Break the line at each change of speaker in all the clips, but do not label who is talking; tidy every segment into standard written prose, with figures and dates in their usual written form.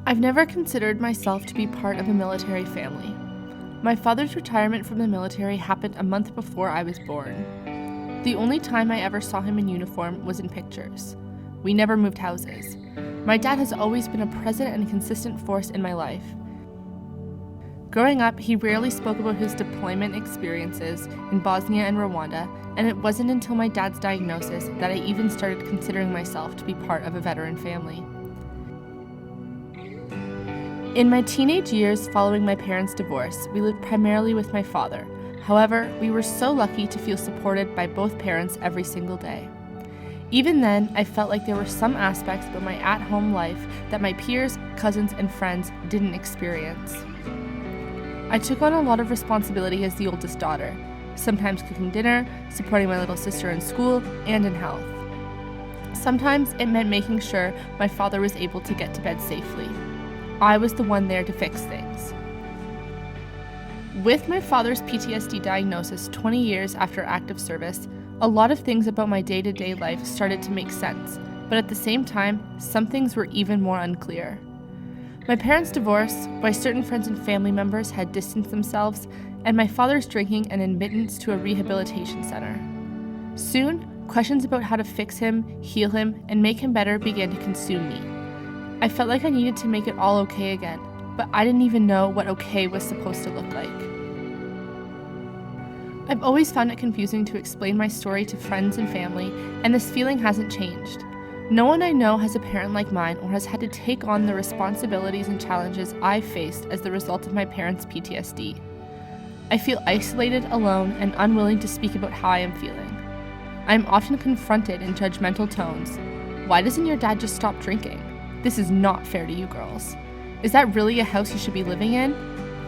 I've never considered myself to be part of a military family. My father's retirement from the military happened a month before I was born. The only time I ever saw him in uniform was in pictures. We never moved houses. My dad has always been a present and consistent force in my life. Growing up, he rarely spoke about his deployment experiences in Bosnia and Rwanda, and it wasn't until my dad's diagnosis that I even started considering myself to be part of a veteran family. In my teenage years following my parents' divorce, we lived primarily with my father. However, we were so lucky to feel supported by both parents every single day. Even then, I felt like there were some aspects about my at-home life that my peers, cousins, and friends didn't experience. I took on a lot of responsibility as the oldest daughter, sometimes cooking dinner, supporting my little sister in school, and in health. Sometimes it meant making sure my father was able to get to bed safely. I was the one there to fix things. With my father's PTSD diagnosis 20 years after active service, a lot of things about my day-to-day life started to make sense, but at the same time, some things were even more unclear. My parents' divorce, why certain friends and family members had distanced themselves, and my father's drinking and admittance to a rehabilitation center. Soon, questions about how to fix him, heal him, and make him better began to consume me. I felt like I needed to make it all okay again, but I didn't even know what okay was supposed to look like. I've always found it confusing to explain my story to friends and family, and this feeling hasn't changed. No one I know has a parent like mine or has had to take on the responsibilities and challenges I've faced as the result of my parents' PTSD. I feel isolated, alone, and unwilling to speak about how I am feeling. I am often confronted in judgmental tones. Why doesn't your dad just stop drinking? This is not fair to you girls. Is that really a house you should be living in?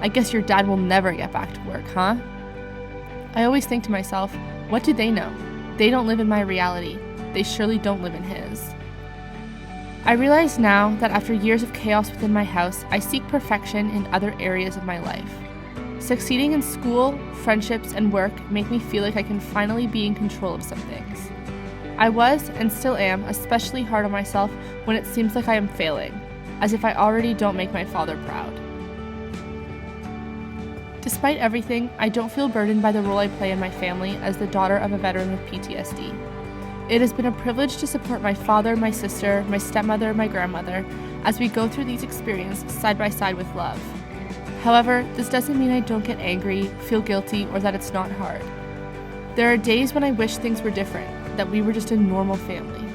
I guess your dad will never get back to work, huh? I always think to myself, what do they know? They don't live in my reality. They surely don't live in his. I realize now that after years of chaos within my house, I seek perfection in other areas of my life. Succeeding in school, friendships, and work make me feel like I can finally be in control of some things. I was, and still am, especially hard on myself when it seems like I am failing, as if I already don't make my father proud. Despite everything, I don't feel burdened by the role I play in my family as the daughter of a veteran with PTSD. It has been a privilege to support my father, my sister, my stepmother, my grandmother, as we go through these experiences side by side with love. However, this doesn't mean I don't get angry, feel guilty, or that it's not hard. There are days when I wish things were different, that we were just a normal family.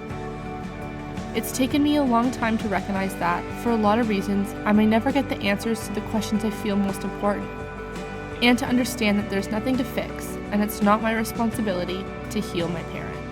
It's taken me a long time to recognize that, for a lot of reasons, I may never get the answers to the questions I feel most important, and to understand that there's nothing to fix, and it's not my responsibility to heal my parents.